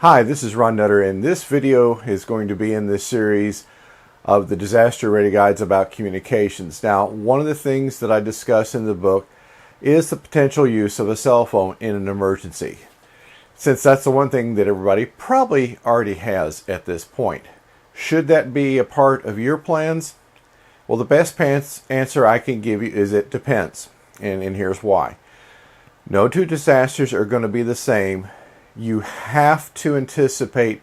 Hi, this is Ron Nutter, and this video is going to be in this series of the Disaster Ready Guides about communications. Now, one of the things that I discuss in the book is the potential use of a cell phone in an emergency, since that's the one thing that everybody probably already has at this point. Should that be a part of your plans? Well, the best answer I can give you is it depends, and here's why. No two disasters are going to be the same. You have to anticipate,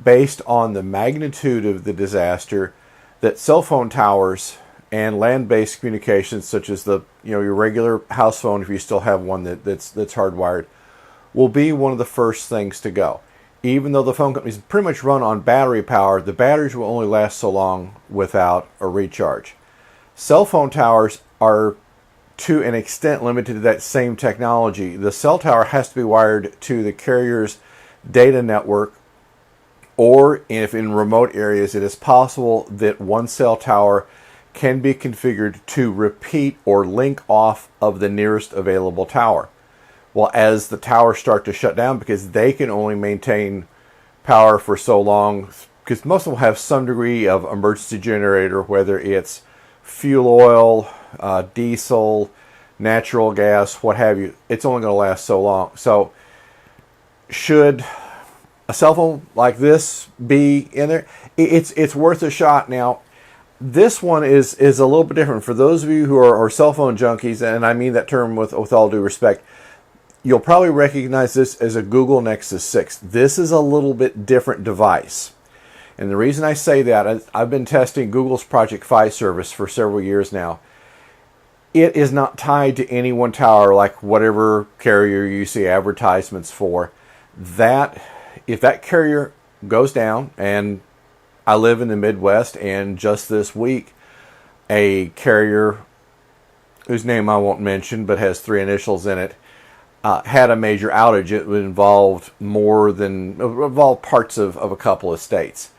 based on the magnitude of the disaster, that cell phone towers and land-based communications, such as your regular house phone, if you still have one that's hardwired, will be one of the first things to go. Even though the phone companies pretty much run on battery power, the batteries will only last so long without a recharge. Cell phone towers are, to an extent, limited to that same technology. The cell tower has to be wired to the carrier's data network, or if in remote areas it is possible that one cell tower can be configured to repeat or link off of the nearest available tower. Well, as the towers start to shut down, because they can only maintain power for so long, because most of them have some degree of emergency generator, whether it's fuel oil, diesel, natural gas, what have you, it's only going to last so long. So should a cell phone like this be in there? It's worth a shot. Now, this one is a little bit different. For those of you who are cell phone junkies, and I mean that term with all due respect, you'll probably recognize this as a Google Nexus 6. This is a little bit different device. And the reason I say that, I've been testing Google's Project Fi service for several years now. It is not tied to any one tower like whatever carrier you see advertisements for. That, if that carrier goes down, and I live in the Midwest, and just this week, a carrier whose name I won't mention but has 3 initials in it, had a major outage. It involved parts of a couple of states.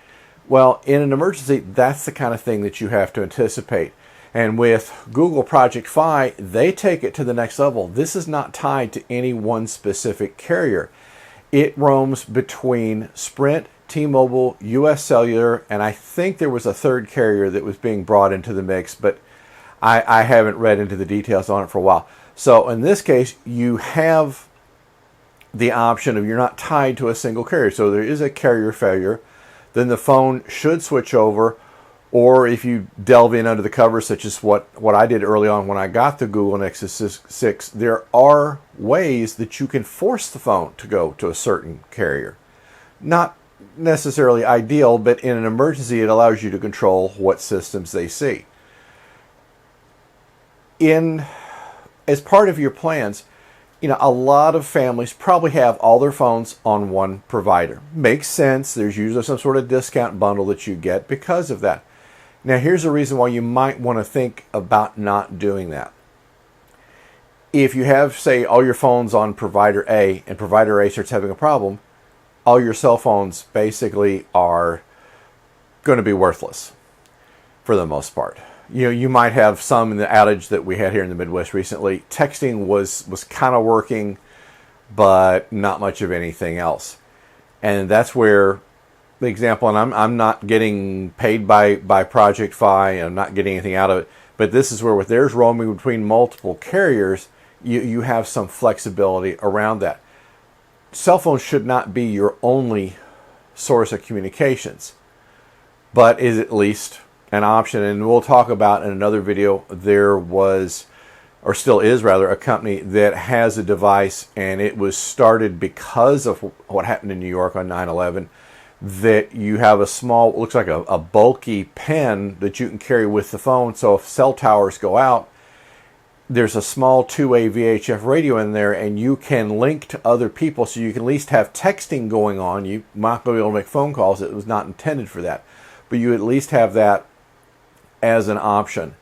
Well, in an emergency, that's the kind of thing that you have to anticipate. And with Google Project Fi, they take it to the next level. This is not tied to any one specific carrier. It roams between Sprint, T-Mobile, US Cellular, and I think there was a third carrier that was being brought into the mix, but I haven't read into the details on it for a while. So in this case, you have the option of, you're not tied to a single carrier. So there is a carrier failure, then the phone should switch over. Or if you delve in under the covers, such as what I did early on when I got the Google Nexus 6, there are ways that you can force the phone to go to a certain carrier. Not necessarily ideal, but in an emergency, it allows you to control what systems they see. As part of your plans, a lot of families probably have all their phones on one provider. Makes sense. There's usually some sort of discount bundle that you get because of that. Now, here's the reason why you might want to think about not doing that. If you have, say, all your phones on provider A, and provider A starts having a problem, all your cell phones basically are going to be worthless for the most part. You might have some in the outage that we had here in the Midwest recently. Texting was kind of working, but not much of anything else. And that's where the example, and I'm not getting paid by Project Fi, I'm not getting anything out of it, but this is where, with theirs roaming between multiple carriers, you have some flexibility around that. Cell phones should not be your only source of communications, but is at least an option. And we'll talk about in another video, there was, or still is rather, a company that has a device, and it was started because of what happened in New York on 9/11, that you have a small, looks like a bulky pen that you can carry with the phone. So if cell towers go out, there's a small 2-way VHF radio in there, and you can link to other people, so you can at least have texting going on. You might not be able to make phone calls. It was not intended for that, but you at least have that as an option.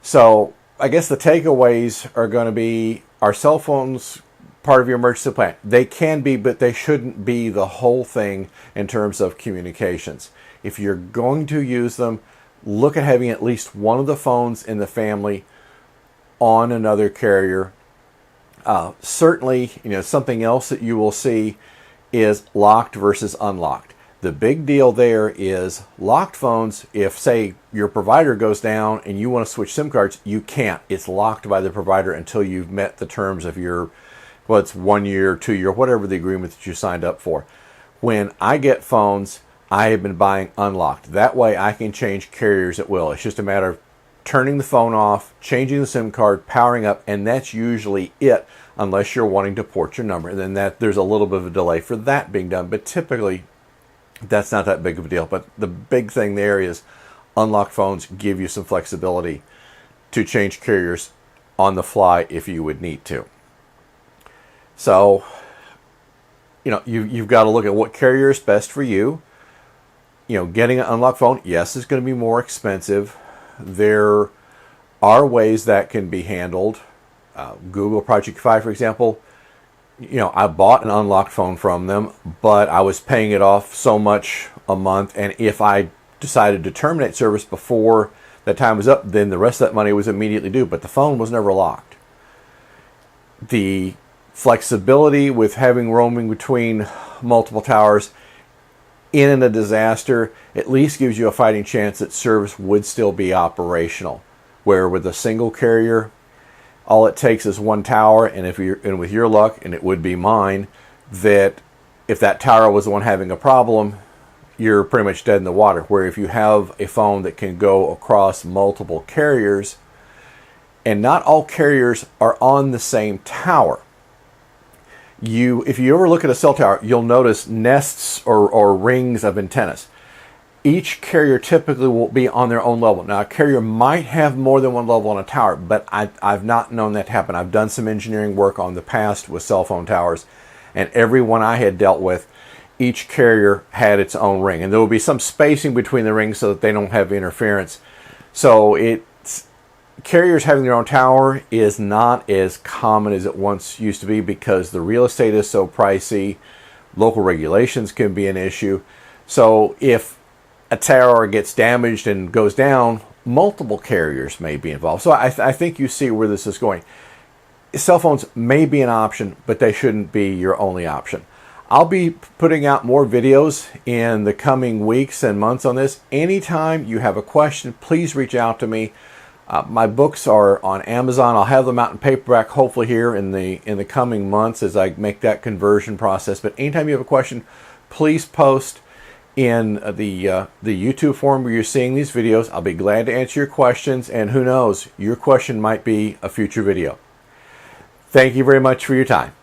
So I guess the takeaways are going to be, are cell phones part of your emergency plan? They can be, but they shouldn't be the whole thing in terms of communications. If you're going to use them, look at having at least one of the phones in the family on another carrier. Certainly, something else that you will see is locked versus unlocked. The big deal there is locked phones, if say your provider goes down and you want to switch SIM cards, you can't. It's locked by the provider until you've met the terms of your, well, it's 1 year, 2 year, whatever the agreement that you signed up for. When I get phones, I have been buying unlocked. That way I can change carriers at will. It's just a matter of turning the phone off, changing the SIM card, powering up, and that's usually it, unless you're wanting to port your number. And then there's a little bit of a delay for that being done, but typically that's not that big of a deal. But the big thing there is unlocked phones give you some flexibility to change carriers on the fly if you would need to. So, you've got to look at what carrier is best for you. Getting an unlocked phone, yes, is going to be more expensive. There are ways that can be handled. Google Project Fi, for example, I bought an unlocked phone from them, but I was paying it off so much a month, and if I decided to terminate service before that time was up, then the rest of that money was immediately due, but the phone was never locked. The flexibility with having roaming between multiple towers in a disaster at least gives you a fighting chance that service would still be operational, where with a single carrier, all it takes is one tower, and with your luck, and it would be mine, that if that tower was the one having a problem, you're pretty much dead in the water. Where if you have a phone that can go across multiple carriers, and not all carriers are on the same tower. If you ever look at a cell tower, you'll notice nests or rings of antennas. Each carrier typically will be on their own level. Now, a carrier might have more than one level on a tower, but I've not known that to happen. I've done some engineering work on the past with cell phone towers, and every one I had dealt with, each carrier had its own ring. And there will be some spacing between the rings so that they don't have interference. So carriers having their own tower is not as common as it once used to be because the real estate is so pricey. Local regulations can be an issue. So if a tower gets damaged and goes down, multiple carriers may be involved. So I think you see where this is going. Cell phones may be an option, but they shouldn't be your only option. I'll be putting out more videos in the coming weeks and months on this. Anytime you have a question, please reach out to me. My books are on Amazon. I'll have them out in paperback hopefully here in the coming months as I make that conversion process. But anytime you have a question, please post in the YouTube forum where you're seeing these videos. I'll be glad to answer your questions, and who knows, your question might be a future video. Thank you very much for your time.